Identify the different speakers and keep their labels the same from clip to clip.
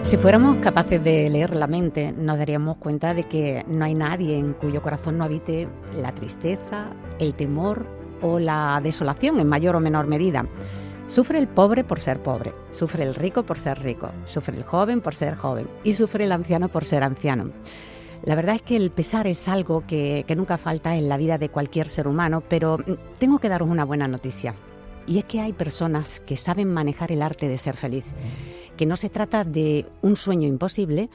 Speaker 1: Si fuéramos capaces de leer la mente, nos daríamos cuenta de que no hay nadie en cuyo corazón no habite la tristeza, el temor o la desolación en mayor o menor medida. Sufre el pobre por ser pobre, sufre el rico por ser rico, sufre el joven por ser joven y sufre el anciano por ser anciano. La verdad es que el pesar es algo que nunca falta en la vida de cualquier ser humano, pero tengo que daros una buena noticia. Y es que hay personas que saben manejar el arte de ser feliz, que no se trata de un sueño imposible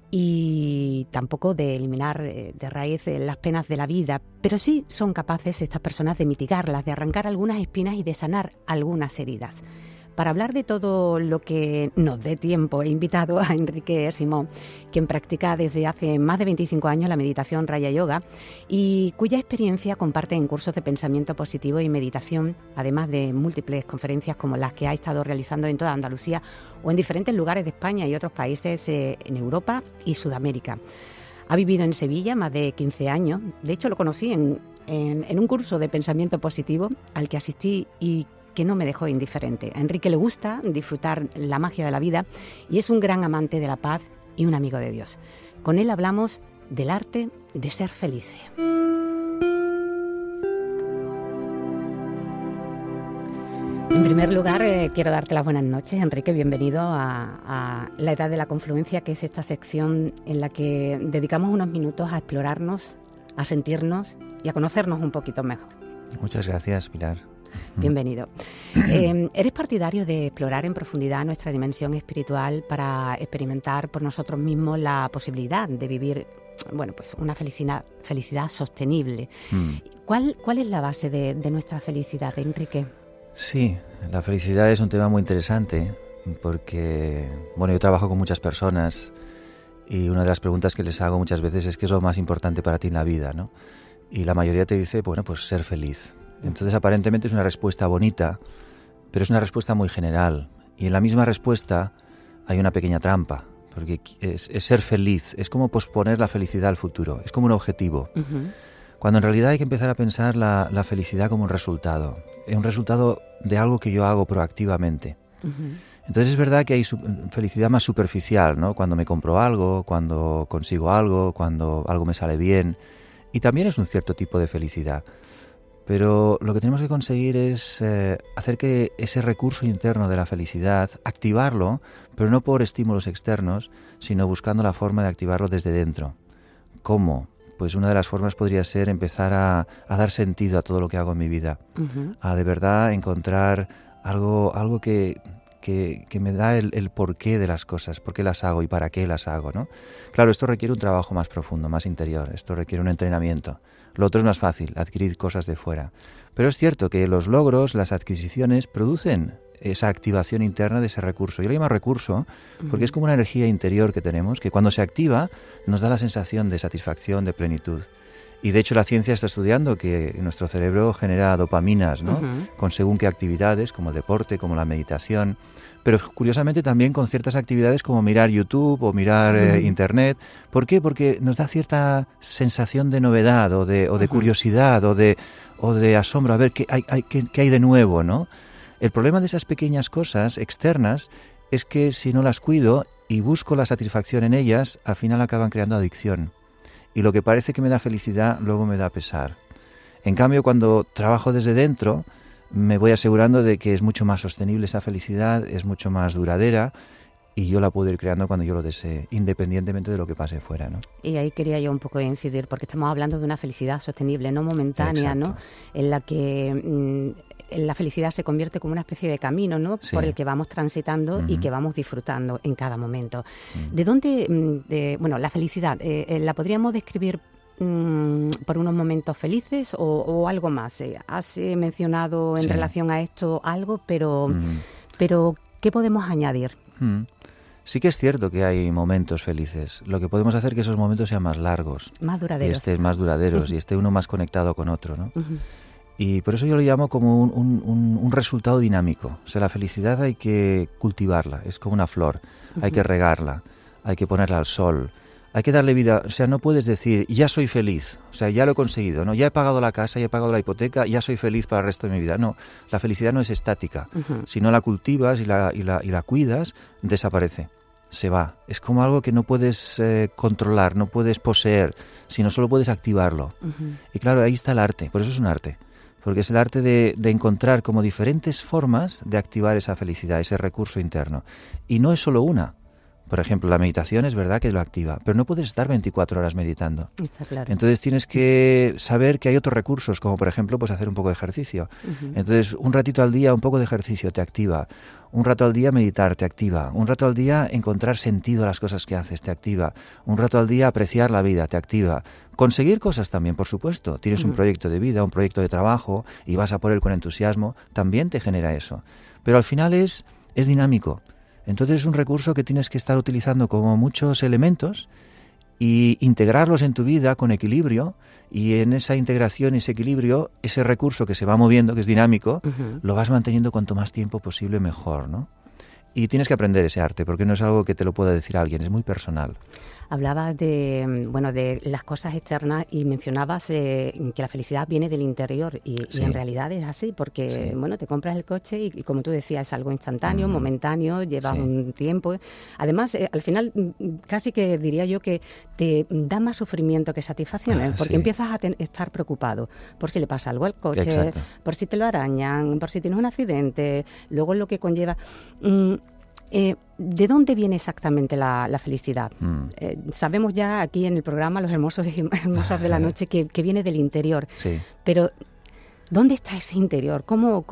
Speaker 1: y tampoco de eliminar de raíz las penas de la vida, pero sí son capaces estas personas de mitigarlas, de arrancar algunas espinas y de sanar algunas heridas. Para hablar de todo lo que nos dé tiempo, he invitado a Enrique Simó, quien practica desde hace más de 25 años la meditación Raya Yoga y cuya experiencia comparte en cursos de pensamiento positivo y meditación, además de múltiples conferencias como las que ha estado realizando en toda Andalucía o en diferentes lugares de España y otros países en Europa y Sudamérica. Ha vivido en Sevilla más de 15 años. De hecho, lo conocí en un curso de pensamiento positivo al que asistí y que no me dejó indiferente. A Enrique le gusta disfrutar la magia de la vida y es un gran amante de la paz y un amigo de Dios. Con él hablamos del arte de ser felices. En primer lugar, quiero darte las buenas noches, Enrique. Bienvenido a La Edad de la Confluencia, que es esta sección en la que dedicamos unos minutos a explorarnos, a sentirnos y a conocernos un poquito mejor.
Speaker 2: Muchas gracias, Pilar.
Speaker 1: Bienvenido. ¿Eres partidario de explorar en profundidad nuestra dimensión espiritual para experimentar por nosotros mismos la posibilidad de vivir, bueno, pues una felicidad sostenible? ¿Cuál es la base de nuestra felicidad, Enrique?
Speaker 2: Sí, la felicidad es un tema muy interesante porque, bueno, yo trabajo con muchas personas y una de las preguntas que les hago muchas veces es ¿qué es lo más importante para ti en la vida, ¿no? Y la mayoría te dice, bueno, pues ser feliz. Entonces, aparentemente es una respuesta bonita, pero es una respuesta muy general. Y en la misma respuesta hay una pequeña trampa, porque es ser feliz, es como posponer la felicidad al futuro, es como un objetivo. Cuando en realidad hay que empezar a pensar la felicidad como un resultado de algo que yo hago proactivamente. Entonces es verdad que hay felicidad más superficial, ¿no? Cuando me compro algo, cuando consigo algo, cuando algo me sale bien. Y también es un cierto tipo de felicidad. Pero lo que tenemos que conseguir es hacer que ese recurso interno de la felicidad, activarlo, pero no por estímulos externos, sino buscando la forma de activarlo desde dentro. ¿Cómo? Pues una de las formas podría ser empezar a dar sentido a todo lo que hago en mi vida, a de verdad encontrar algo que me da el porqué de las cosas, por qué las hago y para qué las hago, ¿no? Claro, esto requiere un trabajo más profundo, más interior, esto requiere un entrenamiento. Lo otro es más fácil, adquirir cosas de fuera. Pero es cierto que los logros, las adquisiciones, producen esa activación interna de ese recurso. Yo lo llamo recurso porque es como una energía interior que tenemos, que cuando se activa nos da la sensación de satisfacción, de plenitud. Y de hecho la ciencia está estudiando que nuestro cerebro genera dopaminas, ¿no? Con según qué actividades, como el deporte, como la meditación, pero curiosamente también con ciertas actividades como mirar YouTube o mirar Internet. ¿Por qué? Porque nos da cierta sensación de novedad o de curiosidad o de asombro, a ver qué hay de nuevo, ¿no? El problema de esas pequeñas cosas externas es que si no las cuido y busco la satisfacción en ellas, al final acaban creando adicción. Y lo que parece que me da felicidad, luego me da pesar. En cambio, cuando trabajo desde dentro, me voy asegurando de que es mucho más sostenible esa felicidad, es mucho más duradera y yo la puedo ir creando cuando yo lo desee, independientemente de lo que pase fuera, ¿no?
Speaker 1: Y ahí quería yo un poco incidir, porque estamos hablando de una felicidad sostenible, no momentánea,
Speaker 2: Exacto.
Speaker 1: ¿no? En la que la felicidad se convierte como una especie de camino, ¿no?
Speaker 2: Sí.
Speaker 1: Por el que vamos transitando y que vamos disfrutando en cada momento. ¿De dónde, bueno, la felicidad, la podríamos describir por unos momentos felices o algo más? Has mencionado en relación a esto algo, pero ¿qué podemos añadir?
Speaker 2: Sí que es cierto que hay momentos felices. Lo que podemos hacer es que esos momentos sean más largos.
Speaker 1: Más duraderos.
Speaker 2: Más duraderos y esté uno más conectado con otro, ¿no? Y por eso yo lo llamo como un resultado dinámico. O sea, la felicidad hay que cultivarla, es como una flor. Hay que regarla, hay que ponerla al sol. Hay que darle vida, o sea, no puedes decir, ya soy feliz, o sea, ya lo he conseguido, ¿no? Ya he pagado la casa, ya he pagado la hipoteca, ya soy feliz para el resto de mi vida. No, la felicidad no es estática. Si no la cultivas y la cuidas, desaparece. se va. Es como algo que no puedes controlar, no puedes poseer, sino solo puedes activarlo. Y claro, ahí está el arte, por eso es un arte. Porque es el arte de encontrar como diferentes formas de activar esa felicidad, ese recurso interno. Y no es solo una. Por ejemplo, la meditación es verdad que lo activa, pero no puedes estar 24 horas meditando.
Speaker 1: Está claro.
Speaker 2: Entonces tienes que saber que hay otros recursos, como por ejemplo pues hacer un poco de ejercicio. Entonces un ratito al día un poco de ejercicio te activa. Un rato al día meditar te activa. Un rato al día encontrar sentido a las cosas que haces te activa. Un rato al día apreciar la vida te activa. Conseguir cosas también, por supuesto. Tienes un proyecto de vida, un proyecto de trabajo y vas a por él con entusiasmo, también te genera eso. Pero al final es dinámico. Entonces es un recurso que tienes que estar utilizando como muchos elementos y integrarlos en tu vida con equilibrio, y en esa integración y ese equilibrio, ese recurso que se va moviendo, que es dinámico, lo vas manteniendo cuanto más tiempo posible mejor, ¿no? Y tienes que aprender ese arte, porque no es algo que te lo pueda decir alguien, es muy personal.
Speaker 1: Hablabas de las cosas externas y mencionabas que la felicidad viene del interior y en realidad es así, porque te compras el coche y como tú decías, es algo instantáneo, momentáneo, lleva un tiempo. Además, al final casi que diría yo que te da más sufrimiento que satisfacciones, porque empiezas a estar preocupado por si le pasa algo al coche,
Speaker 2: Exacto.
Speaker 1: por si te lo arañan, por si tienes un accidente, luego lo que conlleva... ¿De dónde viene exactamente la felicidad? Sabemos ya aquí en el programa, los hermosos y hermosas de la noche, que viene del interior.
Speaker 2: Sí.
Speaker 1: Pero, ¿dónde está ese interior? ¿Cómo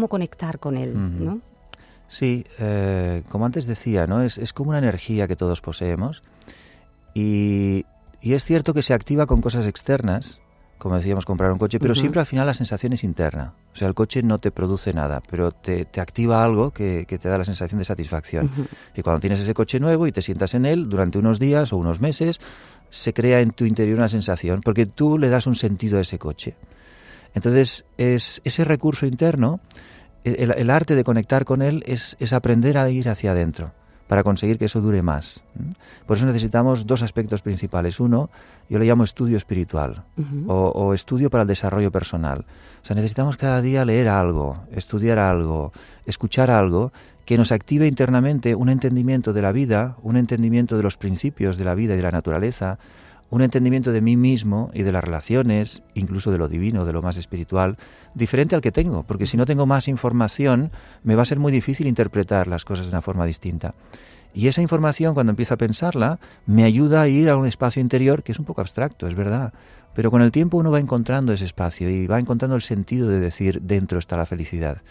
Speaker 1: conectar con él? ¿No?
Speaker 2: Sí, como antes decía, ¿no? Es como una energía que todos poseemos y es cierto que se activa con cosas externas, como decíamos, comprar un coche, pero siempre al final la sensación es interna. O sea, el coche no te produce nada, pero te activa algo que te da la sensación de satisfacción. Y cuando tienes ese coche nuevo y te sientas en él, durante unos días o unos meses, se crea en tu interior una sensación, porque tú le das un sentido a ese coche. Entonces, ese recurso interno, el arte de conectar con él es aprender a ir hacia adentro, para conseguir que eso dure más. Por eso necesitamos dos aspectos principales. Uno, yo le llamo estudio espiritual o estudio para el desarrollo personal. O sea, necesitamos cada día leer algo, estudiar algo, escuchar algo que nos active internamente un entendimiento de la vida, un entendimiento de los principios de la vida y de la naturaleza, un entendimiento de mí mismo y de las relaciones, incluso de lo divino, de lo más espiritual, diferente al que tengo, porque si no tengo más información, me va a ser muy difícil interpretar las cosas de una forma distinta. Y esa información, cuando empiezo a pensarla, me ayuda a ir a un espacio interior que es un poco abstracto, es verdad, pero con el tiempo uno va encontrando ese espacio y va encontrando el sentido de decir, dentro está la felicidad.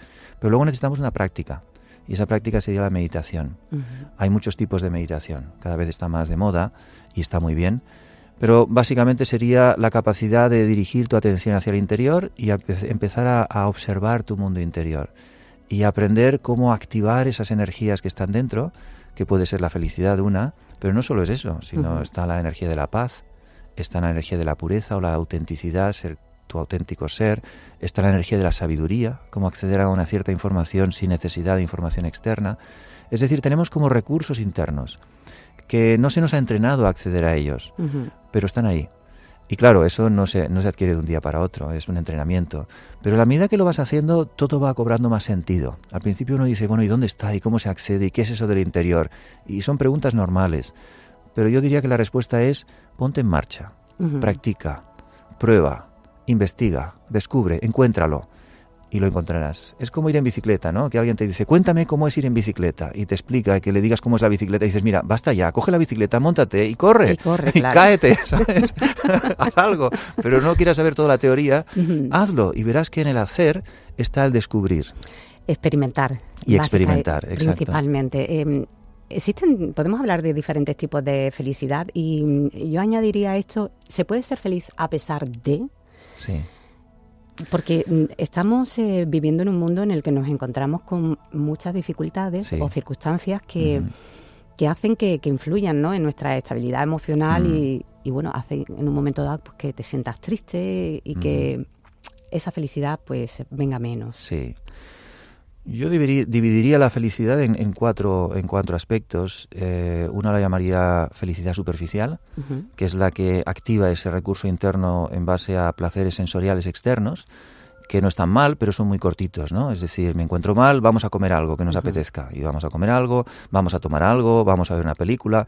Speaker 2: Pero luego necesitamos una práctica, y esa práctica sería la meditación. Hay muchos tipos de meditación, cada vez está más de moda y está muy bien, pero básicamente sería la capacidad de dirigir tu atención hacia el interior y empezar a observar tu mundo interior y aprender cómo activar esas energías que están dentro, que puede ser la felicidad una, pero no solo es eso, sino está la energía de la paz, está la energía de la pureza o la autenticidad, ser tu auténtico ser, está la energía de la sabiduría, cómo acceder a una cierta información sin necesidad de información externa. Es decir, tenemos como recursos internos que no se nos ha entrenado a acceder a ellos, pero están ahí. Y claro, eso no se adquiere de un día para otro, es un entrenamiento. Pero a la medida que lo vas haciendo, todo va cobrando más sentido. Al principio uno dice, bueno, ¿y dónde está? ¿Y cómo se accede? ¿Y qué es eso del interior? Y son preguntas normales. Pero yo diría que la respuesta es, ponte en marcha, practica, prueba, investiga, descubre, encuéntralo. Y lo encontrarás. Es como ir en bicicleta, ¿no? Que alguien te dice, cuéntame cómo es ir en bicicleta. Y te explica, que le digas cómo es la bicicleta. Y dices, mira, basta ya, coge la bicicleta, móntate y corre. Y
Speaker 1: claro.
Speaker 2: Cáete, ¿sabes? Haz algo. Pero no quieras saber toda la teoría, hazlo. Y verás que en el hacer está el descubrir.
Speaker 1: Experimentar.
Speaker 2: Y experimentar, exacto.
Speaker 1: Principalmente. Podemos hablar de diferentes tipos de felicidad. Y yo añadiría a esto, ¿se puede ser feliz a pesar de?
Speaker 2: Sí.
Speaker 1: Porque estamos viviendo en un mundo en el que nos encontramos con muchas dificultades o circunstancias que hacen que influyan, ¿no?, en nuestra estabilidad emocional y bueno, hacen en un momento dado pues, que te sientas triste y que esa felicidad pues venga menos.
Speaker 2: Sí. Yo dividiría la felicidad en cuatro aspectos. Una la llamaría felicidad superficial, que es la que activa ese recurso interno en base a placeres sensoriales externos, que no están mal, pero son muy cortitos, ¿no? Es decir, me encuentro mal, vamos a comer algo que nos apetezca. Y vamos a comer algo, vamos a tomar algo, vamos a ver una película.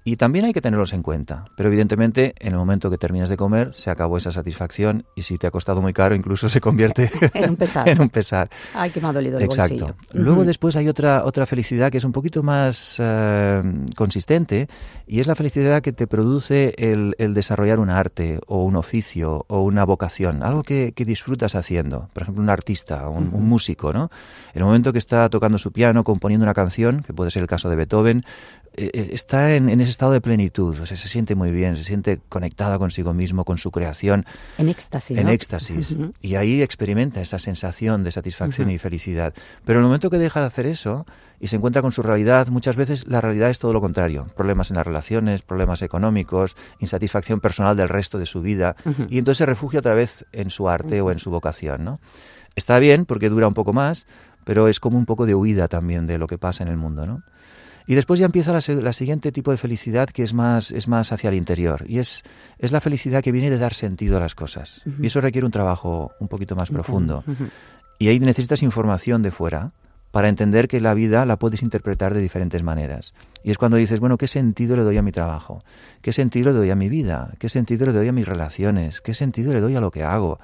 Speaker 2: Y también hay que tenerlos en cuenta. Pero evidentemente, en el momento que terminas de comer, se acabó esa satisfacción y si te ha costado muy caro, incluso se convierte
Speaker 1: en un pesar.
Speaker 2: en un pesar.
Speaker 1: Ay, que me ha dolido el
Speaker 2: Exacto.
Speaker 1: bolsillo.
Speaker 2: Luego después hay otra felicidad que es un poquito más consistente y es la felicidad que te produce el desarrollar un arte o un oficio o una vocación, algo que disfrutas haciendo. Por ejemplo, un artista, un músico, ¿no? El momento que está tocando su piano, componiendo una canción, que puede ser el caso de Beethoven, está en ese estado de plenitud, o sea, se siente muy bien, se siente conectada consigo mismo, con su creación.
Speaker 1: En éxtasis,
Speaker 2: En
Speaker 1: ¿no?
Speaker 2: éxtasis. Y ahí experimenta esa sensación de satisfacción y felicidad. Pero en el momento que deja de hacer eso y se encuentra con su realidad, muchas veces la realidad es todo lo contrario. Problemas en las relaciones, problemas económicos, insatisfacción personal del resto de su vida. Y entonces se refugia otra vez en su arte o en su vocación, ¿no? Está bien porque dura un poco más, pero es como un poco de huida también de lo que pasa en el mundo, ¿no? Y después ya empieza la siguiente tipo de felicidad que es más hacia el interior. Y es la felicidad que viene de dar sentido a las cosas. Y eso requiere un trabajo un poquito más profundo. Y ahí necesitas información de fuera para entender que la vida la puedes interpretar de diferentes maneras. Y es cuando dices, bueno, ¿qué sentido le doy a mi trabajo? ¿Qué sentido le doy a mi vida? ¿Qué sentido le doy a mis relaciones? ¿Qué sentido le doy a lo que hago?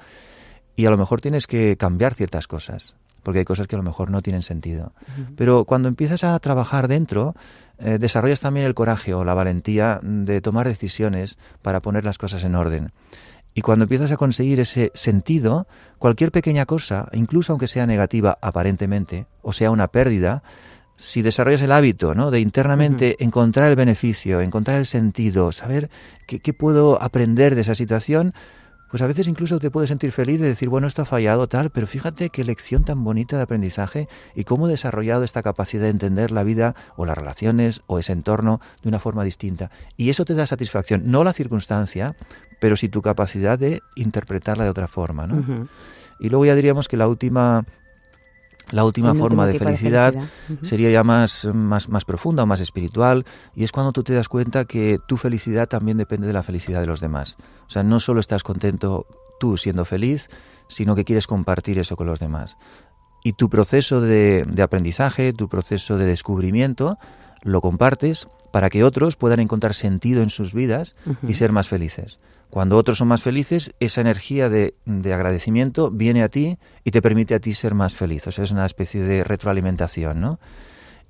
Speaker 2: Y a lo mejor tienes que cambiar ciertas cosas, porque hay cosas que a lo mejor no tienen sentido. Pero cuando empiezas a trabajar dentro, desarrollas también el coraje o la valentía de tomar decisiones para poner las cosas en orden. Y cuando empiezas a conseguir ese sentido, cualquier pequeña cosa, incluso aunque sea negativa aparentemente, o sea una pérdida, si desarrollas el hábito, ¿no?, de internamente encontrar el beneficio, encontrar el sentido, saber qué puedo aprender de esa situación, pues a veces incluso te puedes sentir feliz de decir, bueno, esto ha fallado, tal, pero fíjate qué lección tan bonita de aprendizaje y cómo he desarrollado esta capacidad de entender la vida o las relaciones o ese entorno de una forma distinta. Y eso te da satisfacción, no la circunstancia, pero sí tu capacidad de interpretarla de otra forma, ¿no? Y luego ya diríamos que la última forma de felicidad sería ya más profunda o más espiritual, y es cuando tú te das cuenta que tu felicidad también depende de la felicidad de los demás. O sea, no solo estás contento tú siendo feliz, sino que quieres compartir eso con los demás. Y tu proceso de aprendizaje, tu proceso de descubrimiento, lo compartes para que otros puedan encontrar sentido en sus vidas y ser más felices. Cuando otros son más felices, esa energía de agradecimiento viene a ti y te permite a ti ser más feliz. O sea, es una especie de retroalimentación, ¿no?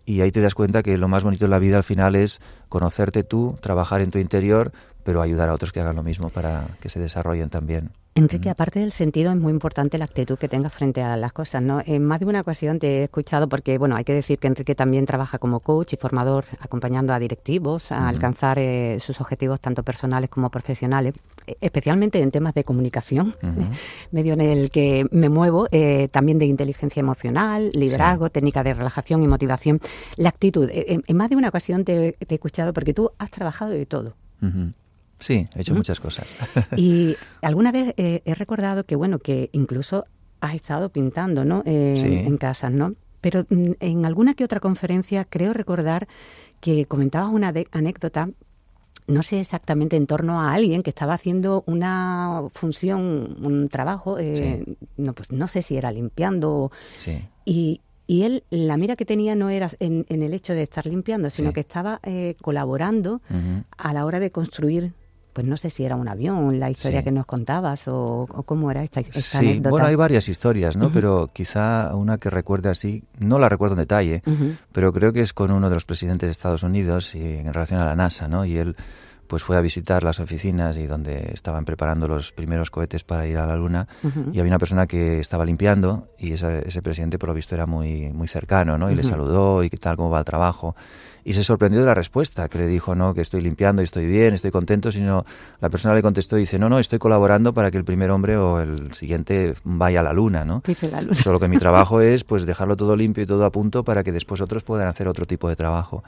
Speaker 2: Y ahí te das cuenta que lo más bonito de la vida al final es conocerte tú, trabajar en tu interior, pero ayudar a otros que hagan lo mismo para que se desarrollen también.
Speaker 1: Enrique, aparte del sentido, es muy importante la actitud que tengas frente a las cosas, ¿no? En más de una ocasión te he escuchado, porque, bueno, hay que decir que Enrique también trabaja como coach y formador, acompañando a directivos a alcanzar sus objetivos tanto personales como profesionales, especialmente en temas de comunicación, medio en el que me muevo, también de inteligencia emocional, liderazgo, técnica de relajación y motivación. La actitud, en más de una ocasión te he escuchado, porque tú has trabajado de todo.
Speaker 2: Sí, he hecho muchas cosas.
Speaker 1: Y alguna vez he recordado que, bueno, que incluso has estado pintando, ¿no? En casas, ¿no? Pero en alguna que otra conferencia creo recordar que comentabas una anécdota, no sé exactamente, en torno a alguien que estaba haciendo una función, un trabajo, no sé si era limpiando. Y él, la mira que tenía no era en el hecho de estar limpiando, sino que estaba colaborando a la hora de construir. Pues no sé si era un avión, la historia que nos contabas o cómo era esta anécdota.
Speaker 2: Bueno, hay varias historias, ¿no? Pero quizá una que recuerde así, no la recuerdo en detalle, pero creo que es con uno de los presidentes de Estados Unidos y en relación a la NASA, ¿no? Y él pues fue a visitar las oficinas y donde estaban preparando los primeros cohetes para ir a la Luna, y había una persona que estaba limpiando y ese presidente por lo visto era muy cercano, ¿no? Y le saludó y qué tal, cómo va el trabajo. Y se sorprendió de la respuesta, que le dijo, no, que estoy limpiando y estoy bien, estoy contento, sino la persona le contestó y dice, no, estoy colaborando para que el primer hombre o el siguiente vaya a la Luna, ¿no?
Speaker 1: Pise la Luna.
Speaker 2: Solo que mi trabajo es pues dejarlo todo limpio y todo a punto para que después otros puedan hacer otro tipo de trabajo.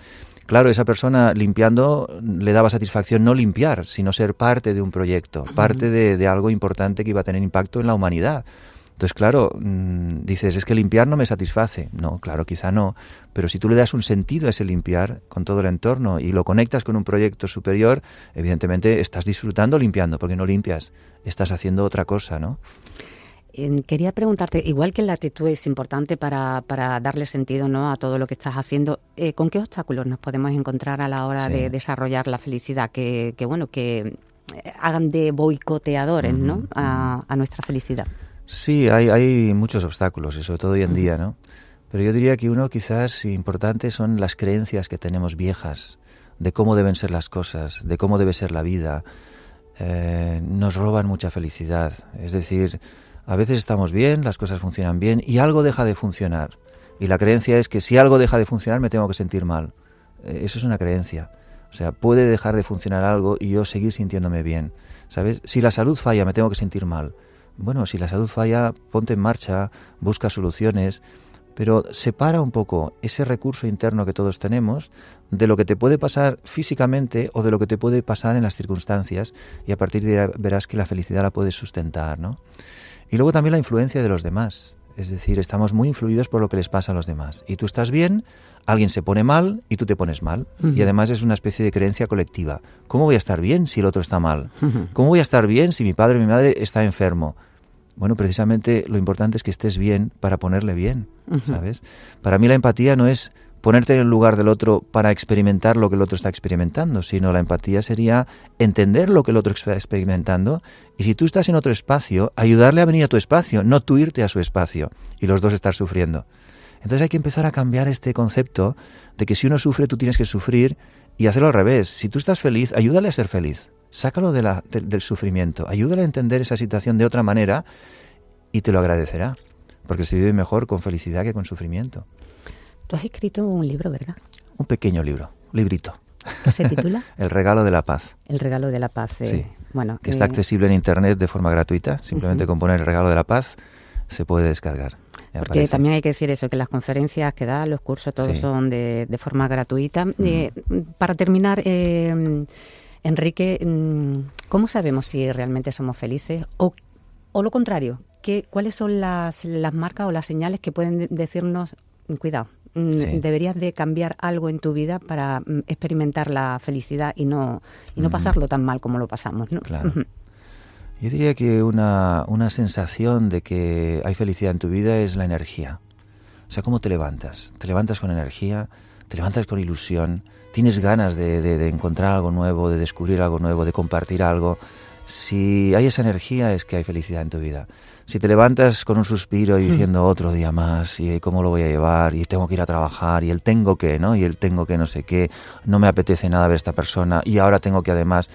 Speaker 2: Claro, esa persona limpiando le daba satisfacción no limpiar, sino ser parte de un proyecto, parte de algo importante que iba a tener impacto en la humanidad. Entonces, claro, dices, es que limpiar no me satisface. No, claro, quizá no. Pero si tú le das un sentido a ese limpiar con todo el entorno y lo conectas con un proyecto superior, evidentemente estás disfrutando limpiando, porque no limpias, estás haciendo otra cosa, ¿no?
Speaker 1: Quería preguntarte, igual que la actitud es importante para darle sentido, ¿no?, a todo lo que estás haciendo, ¿con qué obstáculos nos podemos encontrar a la hora de desarrollar la felicidad? Que hagan de boicoteadores, ¿no?, a nuestra felicidad.
Speaker 2: Sí, hay muchos obstáculos, y sobre todo hoy en día, ¿no? Pero yo diría que uno quizás importante son las creencias que tenemos viejas de cómo deben ser las cosas, de cómo debe ser la vida. Nos roban mucha felicidad. Es decir, a veces estamos bien, las cosas funcionan bien y algo deja de funcionar. Y la creencia es que si algo deja de funcionar me tengo que sentir mal. Eso es una creencia. O sea, puede dejar de funcionar algo y yo seguir sintiéndome bien. ¿Sabes? Si la salud falla me tengo que sentir mal. Bueno, si la salud falla, ponte en marcha, busca soluciones, pero separa un poco ese recurso interno que todos tenemos de lo que te puede pasar físicamente o de lo que te puede pasar en las circunstancias, y a partir de ahí verás que la felicidad la puedes sustentar, ¿no? Y luego también la influencia de los demás. Es decir, estamos muy influidos por lo que les pasa a los demás. Y tú estás bien, alguien se pone mal y tú te pones mal. Uh-huh. Y además es una especie de creencia colectiva. ¿Cómo voy a estar bien si el otro está mal? Uh-huh. ¿Cómo voy a estar bien si mi padre o mi madre está enfermo? Bueno, precisamente lo importante es que estés bien para ponerle bien, ¿sabes? Para mí la empatía no es ponerte en el lugar del otro para experimentar lo que el otro está experimentando, sino la empatía sería entender lo que el otro está experimentando, y si tú estás en otro espacio, ayudarle a venir a tu espacio, no tú irte a su espacio y los dos estar sufriendo. Entonces hay que empezar a cambiar este concepto de que si uno sufre, tú tienes que sufrir, y hacerlo al revés. Si tú estás feliz, ayúdale a ser feliz. Sácalo del sufrimiento, ayúdale a entender esa situación de otra manera y te lo agradecerá, porque se vive mejor con felicidad que con sufrimiento.
Speaker 1: Tú has escrito un libro, ¿verdad?
Speaker 2: Un pequeño libro, librito.
Speaker 1: ¿Qué se titula?
Speaker 2: El regalo de la paz.
Speaker 1: El regalo de la paz.
Speaker 2: Sí, bueno, que está accesible en internet de forma gratuita. Simplemente con poner el regalo de la paz se puede descargar.
Speaker 1: Porque
Speaker 2: aparece.
Speaker 1: También hay que decir eso, que las conferencias que da, los cursos, todos son de forma gratuita. Para terminar, Enrique, ¿cómo sabemos si realmente somos felices o lo contrario? ¿Cuáles son las marcas o las señales que pueden decirnos, cuidado, deberías de cambiar algo en tu vida para experimentar la felicidad y no pasarlo tan mal como lo pasamos, ¿no?
Speaker 2: Claro. Yo diría que una sensación de que hay felicidad en tu vida es la energía. O sea, ¿cómo te levantas? Te levantas con energía, te levantas con ilusión, tienes ganas de encontrar algo nuevo, de descubrir algo nuevo, de compartir algo. Si hay esa energía es que hay felicidad en tu vida. Si te levantas con un suspiro y diciendo otro día más, y cómo lo voy a llevar, y tengo que ir a trabajar, y el tengo que, ¿no? Y el tengo que no sé qué, no me apetece nada ver a esta persona, y ahora tengo que además,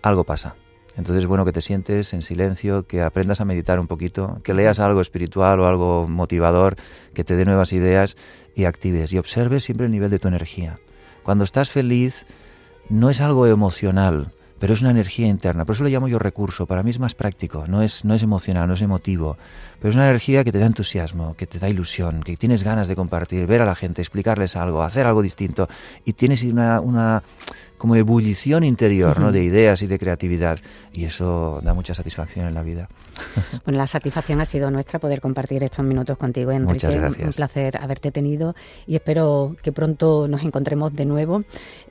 Speaker 2: algo pasa. Entonces es bueno que te sientes en silencio, que aprendas a meditar un poquito, que leas algo espiritual o algo motivador, que te dé nuevas ideas y actives. Y observes siempre el nivel de tu energía. Cuando estás feliz, no es algo emocional, pero es una energía interna. Por eso lo llamo yo recurso. Para mí es más práctico, no es emocional, no es emotivo. Pero es una energía que te da entusiasmo, que te da ilusión, que tienes ganas de compartir, ver a la gente, explicarles algo, hacer algo distinto. Y tienes una como ebullición interior, ¿no?, de ideas y de creatividad. Y eso da mucha satisfacción en la vida.
Speaker 1: Bueno, la satisfacción ha sido nuestra poder compartir estos minutos contigo, Enrique.
Speaker 2: Muchas gracias.
Speaker 1: Un placer haberte tenido y espero que pronto nos encontremos de nuevo.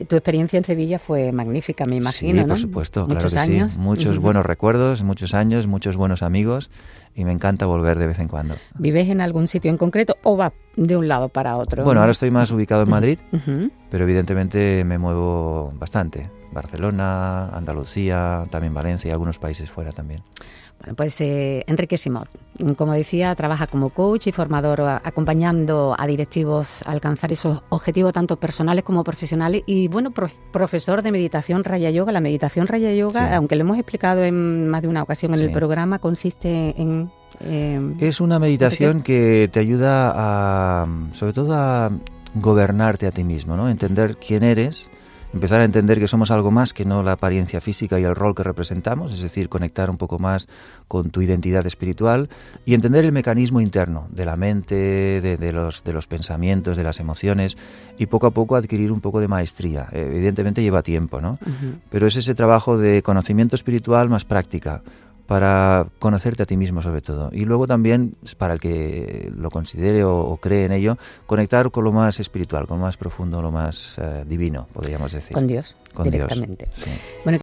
Speaker 1: Tu experiencia en Sevilla fue magnífica, me imagino,
Speaker 2: sí,
Speaker 1: ¿no?
Speaker 2: Por supuesto,
Speaker 1: muchos
Speaker 2: claro que
Speaker 1: años.
Speaker 2: Sí. Muchos buenos recuerdos, muchos años, muchos buenos amigos, y me encanta volver de vez en cuando.
Speaker 1: ¿Vives en algún sitio en concreto o vas de un lado para otro?
Speaker 2: Bueno, ahora estoy más ubicado en Madrid, pero evidentemente me muevo bastante. Barcelona, Andalucía, también Valencia y algunos países fuera también.
Speaker 1: Bueno, pues Enrique Simot, como decía, trabaja como coach y formador, acompañando a directivos a alcanzar esos objetivos tanto personales como profesionales, y bueno, profesor de meditación Raya Yoga. La meditación Raya Yoga, aunque lo hemos explicado en más de una ocasión en el programa, consiste en...
Speaker 2: es una meditación que te ayuda sobre todo a gobernarte a ti mismo, ¿no? Entender quién eres, empezar a entender que somos algo más que no la apariencia física y el rol que representamos, es decir, conectar un poco más con tu identidad espiritual y entender el mecanismo interno de la mente, de los pensamientos, de las emociones, y poco a poco adquirir un poco de maestría. Evidentemente lleva tiempo, ¿no? Pero es ese trabajo de conocimiento espiritual más práctica, para conocerte a ti mismo sobre todo. Y luego también, para el que lo considere o cree en ello, conectar con lo más espiritual, con lo más profundo, lo más divino, podríamos decir.
Speaker 1: Con Dios,
Speaker 2: con
Speaker 1: directamente.
Speaker 2: Dios, sí.
Speaker 1: Bueno,